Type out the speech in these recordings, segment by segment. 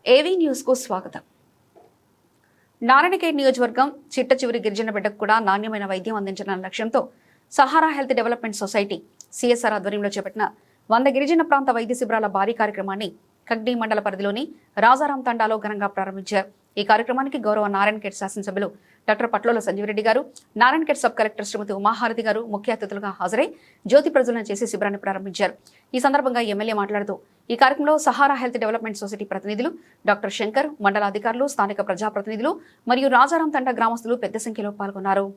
AV news కు స్వాగతం. నారాయణఖేడ్ నియోజకవర్గం చిట్ట చివరి గిరిజన బిడ్డకు కూడా నాణ్యమైన వైద్యం అందించాలన్న లక్ష్యంతో Sahara health development society CSR ఆధ్వర్యంలో చేపట్టిన 100 గిరిజన ప్రాంత వైద్య శిబిరాల భారీ కార్యక్రమాన్ని కగ్డి మండల పరిధిలోని రాజారాం తండాలో ఘనంగా ప్రారంభించారు. ఈ కార్యక్రమానికి గౌరవ నారాయణఖేడ్ శాసనసభ్యులు డాక్టర్ పట్లోల సంజీవరెడ్డి గారు, నారాయణఖేడ్ సబ్ కలెక్టర్ శ్రీమతి ఉమాహారతి గారు ముఖ్య అతిథులుగా హాజరై జ్యోతి ప్రజ్వలన చేసి శిబిరాన్ని ప్రారంభించారు. ఈ సందర్భంగా ఎమ్మెల్యే మాట్లాడుతూ ఈ కార్యక్రమంలో సహారా హెల్త్ డెవలప్మెంట్ సొసైటీ ప్రతినిధులు, డాక్టర్ శంకర్, మండల అధికారులు, స్థానిక ప్రజాప్రతినిధులు మరియు రాజారాం తండా గ్రామస్తులు పెద్ద సంఖ్యలో పాల్గొన్నారు.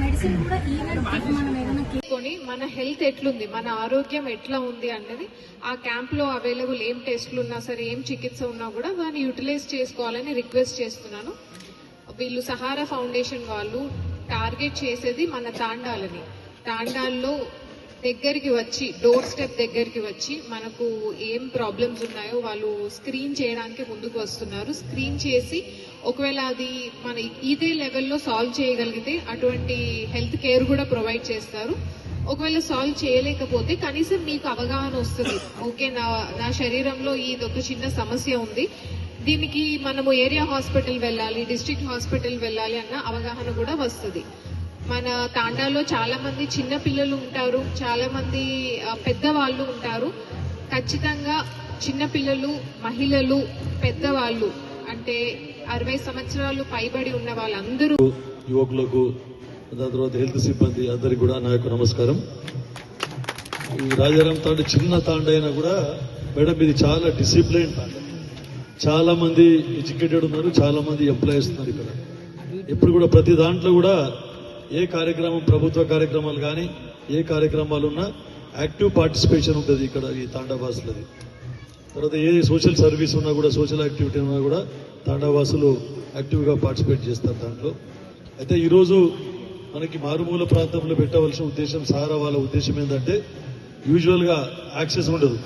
మెడిసిన్ కూడా ఈవెన్ మనం ఏదైనా తీసుకొని మన హెల్త్ ఎట్లుంది, మన ఆరోగ్యం ఎట్లా ఉంది అనేది ఆ క్యాంప్ లో అవైలబుల్ ఏం టెస్టులు ఉన్నా సరే, ఏం చికిత్స ఉన్నా కూడా దాన్ని యూటిలైజ్ చేసుకోవాలని రిక్వెస్ట్ చేస్తున్నాను. వీళ్ళు సహారా ఫౌండేషన్ వాళ్ళు టార్గెట్ చేసేది మన తాండాల్లో దగ్గరికి వచ్చి, డోర్ స్టెప్ దగ్గరికి వచ్చి మనకు ఏం ప్రాబ్లమ్స్ ఉన్నాయో వాళ్ళు స్క్రీన్ చేయడానికి ముందుకు వస్తున్నారు. స్క్రీన్ చేసి ఒకవేళ అది మన ఇదే లెవెల్లో సాల్వ్ చేయగలిగితే అటువంటి హెల్త్ కేర్ కూడా ప్రొవైడ్ చేస్తారు. ఒకవేళ సాల్వ్ చేయలేకపోతే కనీసం మీకు అవగాహన వస్తుంది, ఓకే నా శరీరంలో ఇది ఒక చిన్న సమస్య ఉంది, దీనికి మనము ఏరియా హాస్పిటల్ వెళ్ళాలి, డిస్ట్రిక్ట్ హాస్పిటల్ వెళ్ళాలి అన్న అవగాహన కూడా వస్తుంది. మన తాండాలో చాలా మంది చిన్న పిల్లలు ఉంటారు, చాలా మంది పెద్దవాళ్ళు ఉంటారు. ఖచ్చితంగా చిన్న పిల్లలు, మహిళలు, పెద్దవాళ్ళు అంటే 60 సంవత్సరాలు పైబడి ఉన్న వాళ్ళందరూ, యువకులకు, దాని తర్వాత హెల్త్ సిబ్బంది అందరికి కూడా నా యొక్క నమస్కారం. ఈ రాజారాం తాండ చిన్న తాండ అయినా కూడా మేడం ఇది చాలా డిసిప్లైన్ తాండ. చాలా మంది ఎడ్యుకేటెడ్ ఉన్నారు, చాలా మంది ఎంప్లాయీస్ ఉన్నారు ఇక్కడ. ఇప్పుడు కూడా ప్రతి దాంట్లో కూడా ఏ కార్యక్రమం, ప్రభుత్వ కార్యక్రమాలు కానీ ఏ కార్యక్రమాలు ఉన్నా యాక్టివ్ పార్టిసిపేషన్ ఉంటుంది ఇక్కడ ఈ తాండావాసులది. తర్వాత ఏ సోషల్ సర్వీస్ ఉన్నా కూడా, సోషల్ యాక్టివిటీ ఉన్నా కూడా తాండావాసులు యాక్టివ్గా పార్టిసిపేట్ చేస్తారు దాంట్లో. అయితే ఈరోజు మనకి మారుమూల ప్రాంతంలో పెట్టవలసిన ఉద్దేశం, సహారా వాళ్ళ ఉద్దేశం ఏంటంటే యూజువల్గా యాక్సెస్ ఉండదు.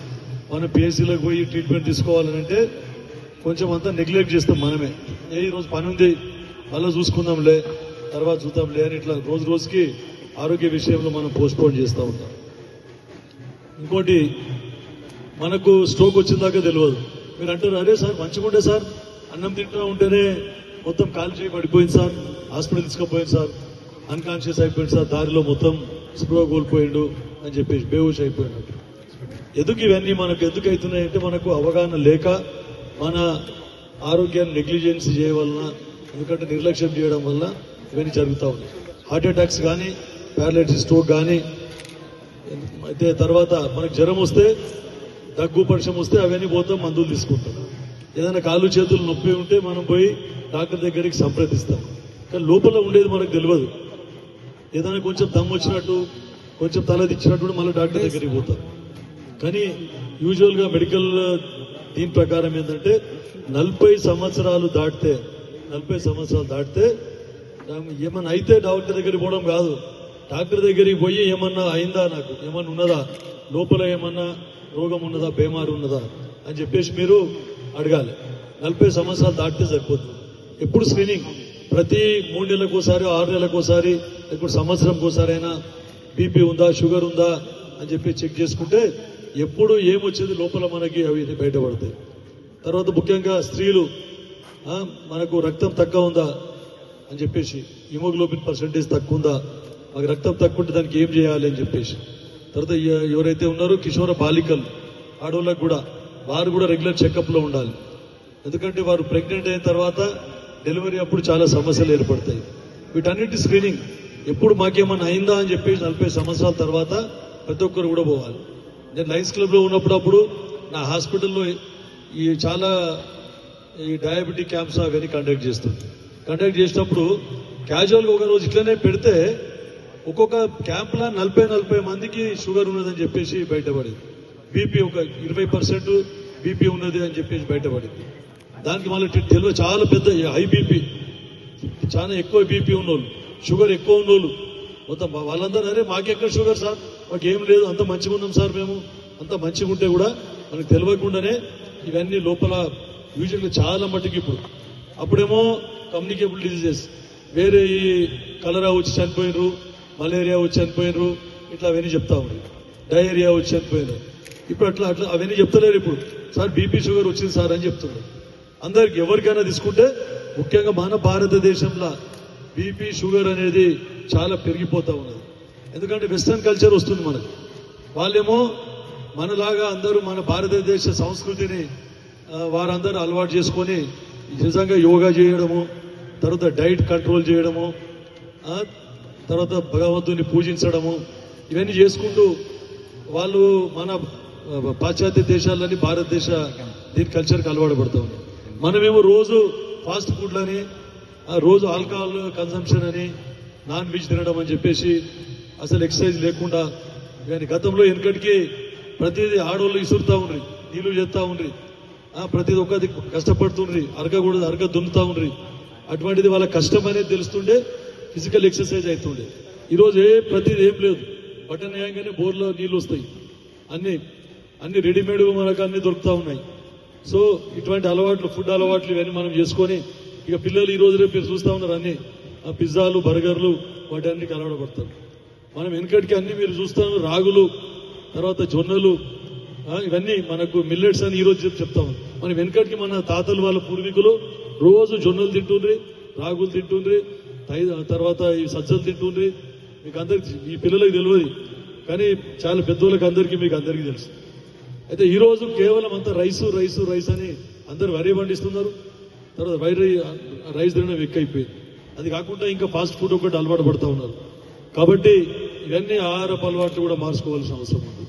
మనం పిఎస్సీలకు పోయి ట్రీట్మెంట్ తీసుకోవాలంటే కొంచెం అంతా నెగ్లెక్ట్ చేస్తాం మనమే. ఈరోజు పని ఉంది, మళ్ళీ చూసుకుందాంలే, తర్వాత చూద్దాంలే అని ఇట్లా రోజు రోజుకి ఆరోగ్య విషయంలో మనం పోస్ట్పోన్ చేస్తూ ఉంటాం. ఇంకోటి, మనకు స్ట్రోక్ వచ్చిన దాకా తెలియదు. మీరు అంటారు, అరే సార్ మంచిగా ఉండే సార్, అన్నం తింటూ ఉంటేనే మొత్తం కాలు చేయి పడిపోయింది సార్, హాస్పిటల్ తీసుకుపోయింది సార్, అన్కాన్షియస్ అయిపోయింది సార్, దారిలో మొత్తం స్పృహ కోల్పోయిండు అని చెప్పేసి బేహోష్ అయిపోయినట్టు. ఎందుకు ఇవన్నీ మనకు ఎందుకు అవుతున్నాయంటే మనకు అవగాహన లేక, మన ఆరోగ్యాన్ని నెగ్లిజెన్స్ చేయవలన, ఎందుకంటే నిర్లక్ష్యం చేయడం వల్ల ఇవన్నీ జరుగుతూ ఉన్నాయి. హార్ట్ అటాక్స్ కానీ, ప్యారలైటిస్, స్ట్రోక్ కానీ, అయితే తర్వాత మనకు జ్వరం వస్తే, దగ్గు పరిచయం వస్తే అవన్నీ పోతాం, మందులు తీసుకుంటాం. ఏదైనా కాళ్ళు చేతులు నొప్పి ఉంటే మనం పోయి డాక్టర్ దగ్గరికి సంప్రదిస్తాం. కానీ లోపల ఉండేది మనకు తెలియదు. ఏదైనా కొంచెం దమ్ వచ్చినట్టు, కొంచెం తల దిచ్చినట్టు మళ్ళీ డాక్టర్ దగ్గరికి పోతాం. కానీ యూజువల్గా మెడికల్ దీని ప్రకారం ఏంటంటే 40 సంవత్సరాలు దాటితే ఏమన్నా అయితే డాక్టర్ దగ్గరికి పోవడం కాదు, డాక్టర్ దగ్గరికి పోయి ఏమన్నా అయిందా, నాకు ఏమన్నా ఉన్నదా, లోపల ఏమన్నా రోగం ఉన్నదా, బీమారు ఉన్నదా అని చెప్పేసి మీరు అడగాలి. 40 సంవత్సరాలు దాటితే సరిపోతుంది. ఎప్పుడు స్క్రీనింగ్, ప్రతి 3 నెలలకు ఒకసారి, 6 నెలలకు ఒకసారి, ఇప్పుడు సంవత్సరంకి ఒకసారి అయినా బీపీ ఉందా, షుగర్ ఉందా అని చెప్పి చెక్ చేసుకుంటే ఎప్పుడు ఏమొచ్చేది లోపల మనకి అవి బయటపడతాయి. తర్వాత ముఖ్యంగా స్త్రీలు, మనకు రక్తం తక్కువ ఉందా అని చెప్పేసి, హిమోగ్లోబిన్ పర్సెంటేజ్ తక్కువ ఉందా, మాకు రక్తం తక్కువ ఉంటే దానికి ఏం చేయాలి అని చెప్పేసి. తర్వాత ఎవరైతే ఉన్నారో కిషోర బాలికలు, ఆడవాళ్ళకు కూడా, వారు కూడా రెగ్యులర్ చెకప్లో ఉండాలి. ఎందుకంటే వారు ప్రెగ్నెంట్ అయిన తర్వాత డెలివరీ అప్పుడు చాలా సమస్యలు ఏర్పడతాయి. వీటన్నిటి స్క్రీనింగ్ ఎప్పుడు మాకేమన్నా అయిందా అని చెప్పేసి 40 సంవత్సరాల తర్వాత ప్రతి ఒక్కరు కూడా పోవాలి. నేను లయన్స్ క్లబ్లో ఉన్నప్పుడు నా హాస్పిటల్లో ఈ చాలా ఈ డయాబెటిక్ క్యాంప్స్ అవన్నీ కండక్ట్ చేసినప్పుడు క్యాజువల్గా ఒక రోజు ఇట్లనే పెడితే ఒక్కొక్క క్యాంప్లో 40 మందికి షుగర్ ఉన్నదని చెప్పేసి బయటపడింది. బీపీ ఒక 20% బీపీ ఉన్నది అని చెప్పేసి బయటపడింది. దానికి మళ్ళీ తెలియదు, చాలా పెద్ద హై బీపీ, చాలా ఎక్కువ బీపీ ఉన్నోళ్ళు, షుగర్ ఎక్కువ ఉన్నోళ్ళు మొత్తం వాళ్ళందరూ, అరే మాకెక్కడ షుగర్ సార్, మాకేం లేదు, అంత మంచిగా ఉన్నాం సార్, మేము అంత మంచిగా ఉంటే కూడా మనకు తెలియకుండానే ఇవన్నీ లోపల యూజువల్గా చాలా మట్టుకు ఇప్పుడు. అప్పుడేమో కమ్యూనికేబుల్ డిజీజెస్, వేరే ఈ కలరా వచ్చి చనిపోయినరు, మలేరియా వచ్చి చనిపోయినరు, ఇట్లా అవన్నీ చెప్తా ఉన్నాయి. డయేరియా వచ్చి చనిపోయినారు. ఇప్పుడు అట్లా అవన్నీ చెప్తలేరు. ఇప్పుడు సార్ బీపీ షుగర్ వచ్చింది సార్ అని చెప్తున్నారు. అందరికి ఎవరికైనా తీసుకుంటే ముఖ్యంగా మన భారతదేశంలో బీపీ షుగర్ అనేది చాలా పెరిగిపోతా ఉన్నది. ఎందుకంటే వెస్టర్న్ కల్చర్ వస్తుంది మనకు. వాళ్ళేమో మనలాగా అందరూ మన భారతదేశ సంస్కృతిని వారందరూ అలవాటు చేసుకొని నిజంగా యోగా చేయడము, తర్వాత డైట్ కంట్రోల్ చేయడము, తర్వాత భగవంతుని పూజించడము, ఇవన్నీ చేసుకుంటూ వాళ్ళు మన పాశ్చాత్య దేశాలని భారతదేశ దీని కల్చర్కి అలవాటు పడుతూ ఉన్నారు. మనమేమో రోజు ఫాస్ట్ ఫుడ్లని, రోజు ఆల్కహాల్ కన్సంప్షన్ అని, నాన్ వెజ్ తినడం అని చెప్పేసి అసలు ఎక్సర్సైజ్ లేకుండా. కానీ గతంలో వెనకటికి ప్రతిదీ ఆడవాళ్ళు ఇసురుతా ఉండ్రి, నీళ్లు చేస్తా ఉండ్రి, ప్రతిది ఒక్కది కష్టపడుతుండ్రి, అరగ దున్నుతా ఉండ్రి. అటువంటిది వాళ్ళ కష్టం అనేది తెలుస్తుండే, ఫిజికల్ ఎక్సర్సైజ్ అవుతుండే. ఈరోజు ప్రతిది ఏం లేదు, బటన్ వేయంగానే బోర్లో నీళ్లు వస్తాయి. అన్ని రెడీమేడ్ మనకు అన్ని దొరుకుతా ఉన్నాయి. సో ఇటువంటి అలవాట్లు, ఫుడ్ అలవాట్లు ఇవన్నీ మనం చేసుకొని ఇక పిల్లలు ఈ రోజు రేపు చూస్తూ ఉన్నారు అన్ని పిజ్జాలు, బర్గర్లు, వాటి అన్నికి అలవాటు పడతారు. మనం వెనకటికి అన్ని మీరు చూస్తాము, రాగులు, తర్వాత జొన్నలు, ఇవన్నీ మనకు మిల్లెట్స్ అని ఈరోజు చెప్తాము. మనం వెనకటికి మన తాతలు వాళ్ళ పూర్వీకులు రోజు జొన్నలు తింటుండ్రి, రాగులు తింటుండ్రి, తర్వాత ఈ సజ్జలు తింటుండ్రి. మీకు అందరికి, ఈ పిల్లలకు తెలియదు కానీ చాలా పెద్దోళ్ళకి అందరికీ మీకు అందరికీ తెలుసు. అయితే ఈ రోజు కేవలం అంతా రైస్ అని అందరు వరి పండిస్తున్నారు. తర్వాత రైస్ తినడం ఎక్కువైపోయింది. అది కాకుండా ఇంకా ఫాస్ట్ ఫుడ్ ఒకటి అలవాటు పడుతూ ఉన్నారు. కాబట్టి ఇవన్నీ ఆహారపు అలవాట్లు కూడా మార్చుకోవాల్సిన అవసరం ఉంది.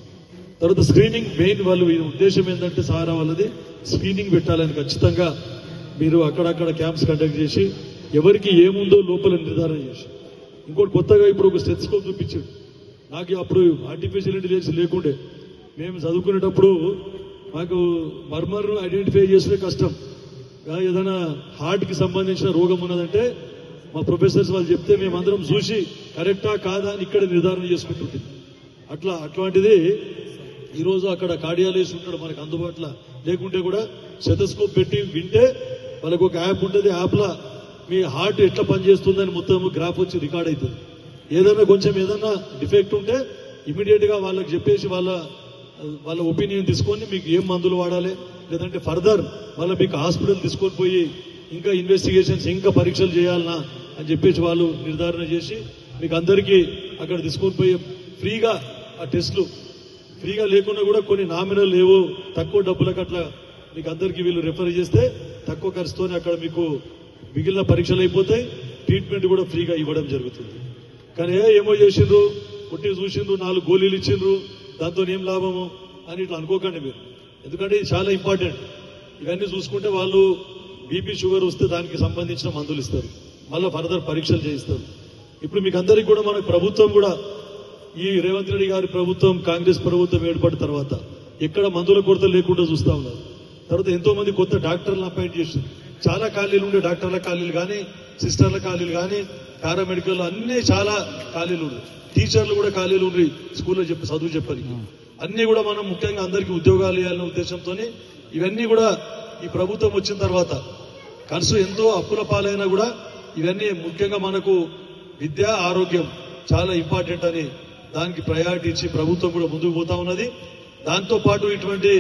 తర్వాత స్క్రీనింగ్ మెయిన్ వాళ్ళు ఉద్దేశం ఏంటంటే సహారా వాళ్ళది స్క్రీనింగ్ పెట్టాలని ఖచ్చితంగా మీరు అక్కడక్కడ క్యాంప్స్ కండక్ట్ చేసి ఎవరికి ఏముందో లోపల నిర్ధారణ చేసి. ఇంకోటి కొత్తగా ఇప్పుడు ఒక స్టెథోస్కోప్ చూపించాడు. నాకు అప్పుడు ఆర్టిఫిషియల్ ఇంటెలిజెన్స్ లేకుండే. మేము చదువుకునేటప్పుడు మాకు మర్మర్ను ఐడెంటిఫై చేసే కష్టం. ఏదైనా హార్ట్కి సంబంధించిన రోగం ఉన్నదంటే మా ప్రొఫెసర్స్ వాళ్ళు చెప్తే మేమందరం చూసి కరెక్టా కాదా అని ఇక్కడ నిర్ధారణ చేసుకుంటుంటుంది. అట్లాంటిది ఈరోజు అక్కడ కార్డియాలజిస్ట్ ఉంటాడు మనకు అందుబాటులో. లేకుంటే కూడా స్టెథోస్కోప్ పెట్టి వింటే వాళ్ళకు ఒక యాప్ ఉంటుంది. యాప్లో మీ హార్ట్ ఎట్లా పనిచేస్తుందని మొత్తం గ్రాఫ్ వచ్చి రికార్డ్ అవుతుంది. ఏదైనా డిఫెక్ట్ ఉంటే ఇమీడియట్ గా వాళ్ళకి చెప్పేసి వాళ్ళ ఒపీనియన్ తీసుకొని మీకు ఏం మందులు వాడాలి, లేదంటే ఫర్దర్ వాళ్ళ మీకు హాస్పిటల్ తీసుకొని పోయి ఇంకా ఇన్వెస్టిగేషన్స్, ఇంకా పరీక్షలు చేయాలనా అని చెప్పేసి వాళ్ళు నిర్ధారణ చేసి మీకు అందరికీ అక్కడ తీసుకొని పోయి ఫ్రీగా ఆ టెస్టులు ఫ్రీగా లేకుండా కూడా కొన్ని నామినల్ లేవో తక్కువ డబ్బులకు అట్లా మీకు అందరికీ వీళ్ళు రెఫర్ చేస్తే తక్కువ ఖర్చుతోనే అక్కడ మీకు మిగిలిన పరీక్షలు అయిపోతాయి. ట్రీట్మెంట్ కూడా ఫ్రీగా ఇవ్వడం జరుగుతుంది. కానీ ఏమో చేసిండ్రు, పుట్టి చూసిండ్రు, 4 గోళీలు ఇచ్చిండ్రు, దాంతో ఏం లాభము అని ఇట్లా అనుకోకండి మీరు. ఎందుకంటే ఇది చాలా ఇంపార్టెంట్. ఇవన్నీ చూసుకుంటే వాళ్ళు బీపీ షుగర్ వస్తే దానికి సంబంధించిన మందులు ఇస్తారు, మళ్ళీ ఫర్దర్ పరీక్షలు చేయిస్తారు. ఇప్పుడు మీకు అందరికీ కూడా మన ప్రభుత్వం కూడా ఈ రేవంత్ రెడ్డి గారి ప్రభుత్వం, కాంగ్రెస్ ప్రభుత్వం ఏర్పడిన తర్వాత ఎక్కడ మందుల కొరత లేకుండా చూస్తా ఉన్నారు. తర్వాత ఎంతో మంది కొత్త డాక్టర్లను అపాయింట్ చేస్తారు. చాలా ఖాళీలు ఉండే, డాక్టర్ల ఖాళీలు కానీ, సిస్టర్ల ఖాళీలు కానీ, పారామెడికల్ అన్ని చాలా ఖాళీలు ఉన్నాయి. టీచర్లు కూడా ఖాళీలు ఉన్నాయి, స్కూల్లో చదువు చెప్పని. అన్ని కూడా మనం ముఖ్యంగా అందరికీ ఉద్యోగాలు ఇవ్వాలనే ఉద్దేశంతో ఇవన్నీ కూడా ఈ ప్రభుత్వం వచ్చిన తర్వాత ఖర్చు ఎంతో అప్పుల పాలైనా కూడా ఇవన్నీ ముఖ్యంగా మనకు విద్య, ఆరోగ్యం చాలా ఇంపార్టెంట్ అని దానికి ప్రయారిటీ ఇచ్చి ప్రభుత్వం కూడా ముందుకు పోతా ఉన్నది. దాంతో పాటు ఇటువంటి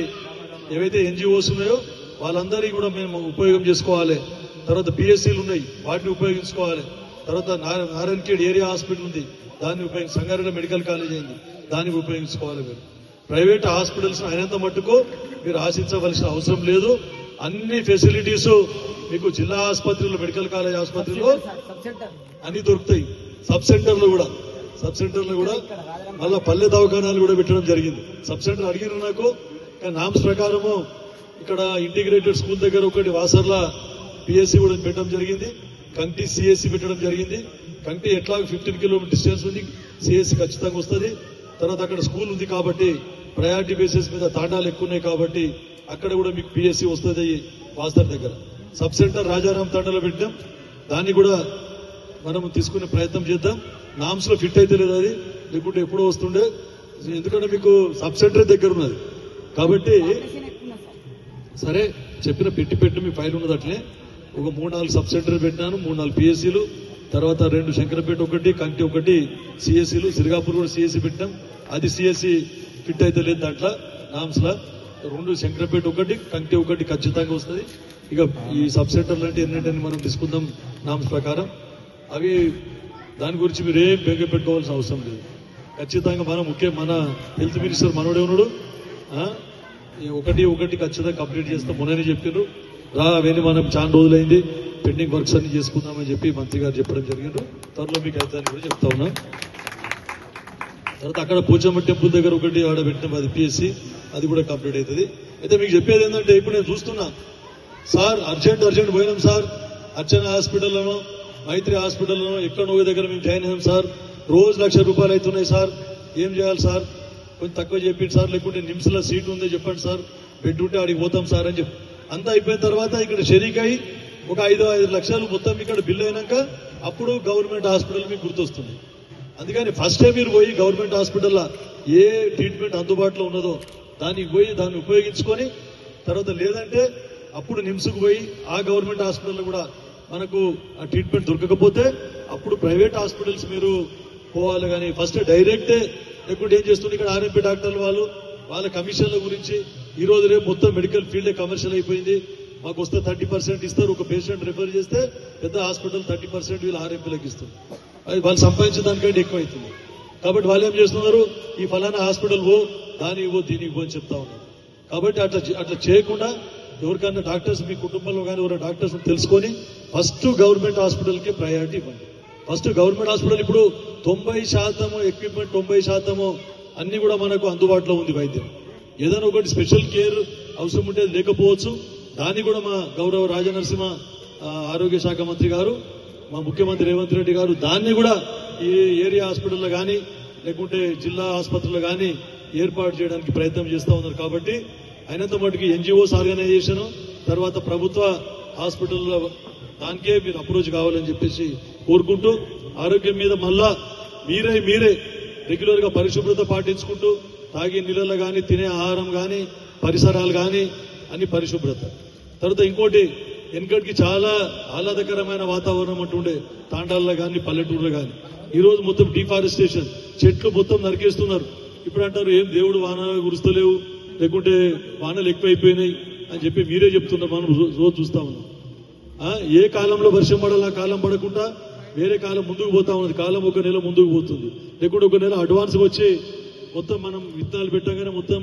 ఏవైతే ఎన్జిఓస్ ఉన్నాయో వాళ్ళందరికీ కూడా మేము ఉపయోగం చేసుకోవాలి. తర్వాత పిఎస్సీలు ఉన్నాయి, వాటిని ఉపయోగించుకోవాలి. తర్వాత నారాయణఖేడ్ ఏరియా హాస్పిటల్ ఉంది, దాన్ని సంగారెడ్డి మెడికల్ కాలేజ్ అయింది, దాన్ని ఉపయోగించుకోవాలి. మీరు ప్రైవేట్ హాస్పిటల్స్ అయినంత మట్టుకు మీరు ఆశించవలసిన అవసరం లేదు. అన్ని ఫెసిలిటీస్ మీకు జిల్లా ఆసుపత్రిలో, మెడికల్ కాలేజ్ ఆసుపత్రిలో అన్ని దొరుకుతాయి. సబ్ సెంటర్లు కూడా మళ్ళీ పల్లె దవాఖానాలు కూడా పెట్టడం జరిగింది. సబ్ సెంటర్ అడిగిన నాకు, కానీ నామ్స్ ప్రకారము ఇక్కడ ఇంటిగ్రేటెడ్ స్కూల్ దగ్గర ఒకటి వాసర్ల పిఎస్సి కూడా పెట్టడం జరిగింది, కంటి సిఎస్సి పెట్టడం జరిగింది. కంటి ఎట్లా 15 కిలోమీటర్ డిస్టెన్స్ ఉంది, సిఎస్సి ఖచ్చితంగా వస్తుంది. తర్వాత అక్కడ స్కూల్ ఉంది కాబట్టి ప్రయారిటీ బేసిస్ మీద తాండాలు ఎక్కువ ఉన్నాయి కాబట్టి అక్కడ కూడా మీకు పిఎస్సి వస్తుంది. వాసర్ దగ్గర సబ్ సెంటర్ రాజారాం తాండాలో పెట్టాం, దాన్ని కూడా మనం తీసుకునే ప్రయత్నం చేద్దాం. నామ్స్ లో ఫిట్ అయితే లేదు అది, లేకుంటే ఎప్పుడో వస్తుండే. ఎందుకంటే మీకు సబ్ సెంటర్ దగ్గర ఉన్నది కాబట్టి సరే చెప్పిన పెట్టి మీ ఫైల్ ఉన్నది. అట్లే ఒక 3-4 సబ్ సెంటర్ పెట్టినాను, 3-4 పిఎస్సీలు, తర్వాత 2 శంకరపేట ఒకటి, కంకి ఒకటి సిఎస్సీలు, సిరిగాపూర్ కూడా సిఎస్సీ పెట్టాం. అది సిఎస్సీ ఫిట్ అయితే లేదు దాంట్లో నామ్స్లా. 2 శంకరపేట ఒకటి, కంకి ఒకటి ఖచ్చితంగా వస్తుంది. ఇక ఈ సబ్ సెంటర్లు అంటే ఏంటంటే మనం తీసుకుందాం నామ్స్ ప్రకారం. అవి దాని గురించి మీరు ఏం బెంగ పెట్టుకోవాల్సిన అవసరం లేదు. ఖచ్చితంగా మన హెల్త్ మినిస్టర్ మనోడే ఉన్నాడు. ఒకటి ఖచ్చితంగా కంప్లీట్ చేస్తాం. మొన్ననే చెప్పారు అవన్నీ మనం చాలా రోజులైంది పెండింగ్ వర్క్స్ అన్ని చేసుకుందామని చెప్పి మంత్రి గారు చెప్పడం జరిగింది. త్వరలో మీకు అయితే కూడా చెప్తా ఉన్నా. తర్వాత అక్కడ పోచమ్మ టెంపుల్ దగ్గర ఒకటి ఆడ పెట్టినాం, అది పిఎస్సి, అది కూడా కంప్లీట్ అవుతుంది. అయితే మీకు చెప్పేది ఏంటంటే ఇప్పుడు నేను చూస్తున్నా సార్ అర్జెంట్ పోయినాం సార్, అర్చన హాస్పిటల్లోనో మైత్రి హాస్పిటల్లోనో ఎక్కడో దగ్గర మేము జాయిన్ అయ్యాం సార్, రోజు ₹1,00,000 అవుతున్నాయి సార్, ఏం చేయాలి సార్, కొంచెం తక్కువ చెప్పండి సార్, లేకుంటే నిమ్స్లో సీట్ ఉందో చెప్పండి సార్, బెడ్ ఉంటే ఆడికి పోతాం సార్ అని చెప్పి అంతా అయిపోయిన తర్వాత ఇక్కడ షరీక్ అయ్యి ఒక 5 లక్షలు మొత్తం ఇక్కడ బిల్ అయినాక అప్పుడు గవర్నమెంట్ హాస్పిటల్ మీకు గుర్తొస్తుంది. అందుకని ఫస్టే మీరు పోయి గవర్నమెంట్ హాస్పిటల్లో ఏ ట్రీట్మెంట్ అందుబాటులో ఉన్నదో దానికి పోయి దాన్ని ఉపయోగించుకొని తర్వాత లేదంటే అప్పుడు నిమ్స్కు పోయి ఆ గవర్నమెంట్ హాస్పిటల్లో కూడా మనకు ఆ ట్రీట్మెంట్ దొరకకపోతే అప్పుడు ప్రైవేట్ హాస్పిటల్స్ మీరు పోవాలి. కానీ ఫస్ట్ డైరెక్టే లేకుంటే ఏం చేస్తుంది ఇక్కడ ఆర్ఎంపీ డాక్టర్లు వాళ్ళ కమిషన్ల గురించి ఈ రోజు రేపు మొత్తం మెడికల్ ఫీల్డే కమర్షియల్ అయిపోయింది. మాకు వస్తే 30% ఇస్తారు, ఒక పేషెంట్ రిఫర్ చేస్తే పెద్ద హాస్పిటల్ 30% వీళ్ళు ఆర్ఎంపీలకు ఇస్తారు. అది వాళ్ళు సంపాదించిన దానికంటే ఎక్కువ అవుతుంది. కాబట్టి వాళ్ళు ఏం చేస్తున్నారు, ఈ ఫలానా హాస్పిటల్ దానికి దీనికి అని చెప్తా ఉన్నారు. కాబట్టి అట్లా చేయకుండా ఎవరికైనా డాక్టర్స్ మీ కుటుంబంలో కానీ ఎవరైనా డాక్టర్స్ తెలుసుకొని ఫస్ట్ గవర్నమెంట్ హాస్పిటల్కి ప్రయారిటీ ఇవ్వండి. ఫస్ట్ గవర్నమెంట్ హాస్పిటల్ ఇప్పుడు 90% ఎక్విప్మెంట్ 90% అన్ని కూడా మనకు అందుబాటులో ఉంది. వైద్యం ఏదైనా ఒకటి స్పెషల్ కేర్ అవసరం ఉంటే లేకపోవచ్చు. దాన్ని కూడా మా గౌరవ రాజనరసింహ ఆరోగ్య శాఖ మంత్రి గారు, మా ముఖ్యమంత్రి రేవంత్ రెడ్డి గారు దాన్ని కూడా ఈ ఏరియా హాస్పిటల్లో కానీ లేకుంటే జిల్లా ఆసుపత్రుల్లో కానీ ఏర్పాటు చేయడానికి ప్రయత్నం చేస్తూ ఉన్నారు. కాబట్టి అయినంత మటుకు ఎన్జిఓస్ ఆర్గనైజేషన్ తర్వాత ప్రభుత్వ హాస్పిటల్లో దానికే మీరు అప్రోచ్ కావాలని చెప్పేసి కోరుకుంటూ ఆరోగ్యం మీద మళ్ళా మీరే రెగ్యులర్ గా పరిశుభ్రత పాటించుకుంటూ తాగే నీళ్ళలో కానీ తినే ఆహారం కానీ పరిసరాలు కానీ అన్ని పరిశుభ్రత. తర్వాత ఇంకోటి వెనకటికి చాలా ఆహ్లాదకరమైన వాతావరణం అంటుండే తాండాల్లో కానీ పల్లెటూరులో కానీ. ఈ రోజు మొత్తం డిఫారెస్టేషన్, చెట్లు మొత్తం నరికేస్తున్నారు. ఇప్పుడు అంటారు ఏం దేవుడు వాన కురుస్తలేవు లేకుంటే వానలు ఎక్కువైపోయినాయి అని చెప్పి మీరే చెప్తున్నారు. మనం రోజు చూస్తా ఉన్నాం. ఏ కాలంలో వర్షం పడాలి ఆ కాలం పడకుండా వేరే కాలం ముందుకు పోతా ఉన్నది. కాలం ఒక నెల ముందుకు పోతుంది, లేకుంటే ఒక నెల అడ్వాన్స్ వచ్చి మొత్తం మనం విత్తనాలు పెట్టగానే మొత్తం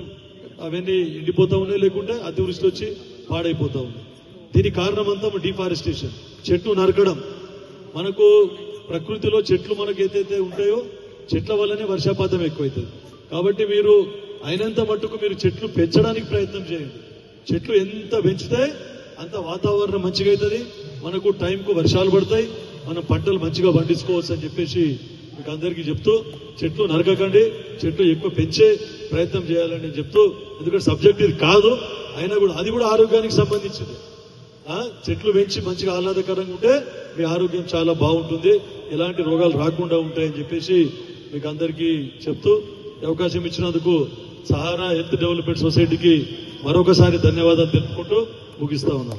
అవన్నీ ఎండిపోతా ఉన్నాయి, లేకుంటే అతివృష్టి వచ్చి పాడైపోతా ఉన్నాయి. దీనికి కారణం అంతా డిఫారెస్టేషన్, చెట్లు నరకడం. మనకు ప్రకృతిలో చెట్లు మనకు ఏదైతే ఉంటాయో చెట్ల వల్లనే వర్షపాతం ఎక్కువైతుంది. కాబట్టి మీరు అయినంత మట్టుకు మీరు చెట్లు పెంచడానికి ప్రయత్నం చేయండి. చెట్లు ఎంత పెంచితే అంత వాతావరణం మంచిగా అవుతుంది, మనకు టైంకు వర్షాలు పడతాయి, మనం పంటలు మంచిగా పండించుకోవచ్చు అని చెప్పేసి మీకు అందరికీ చెప్తూ చెట్లు నరకకండి, చెట్లు ఎక్కువ పెంచే ప్రయత్నం చేయాలని చెప్తూ, ఎందుకంటే సబ్జెక్ట్ ఇది కాదు అయినా కూడా అది కూడా ఆరోగ్యానికి సంబంధించింది. చెట్లు పెంచి మంచిగా ఆహ్లాదకరంగా ఉంటే మీ ఆరోగ్యం చాలా బాగుంటుంది, ఎలాంటి రోగాలు రాకుండా ఉంటాయని చెప్పేసి మీకు అందరికీ చెప్తూ అవకాశం ఇచ్చినందుకు సహారా హెల్త్ డెవలప్మెంట్ సొసైటీకి మరొకసారి ధన్యవాదాలు తెలుపుకుంటూ ముగిస్తా ఉన్నాను.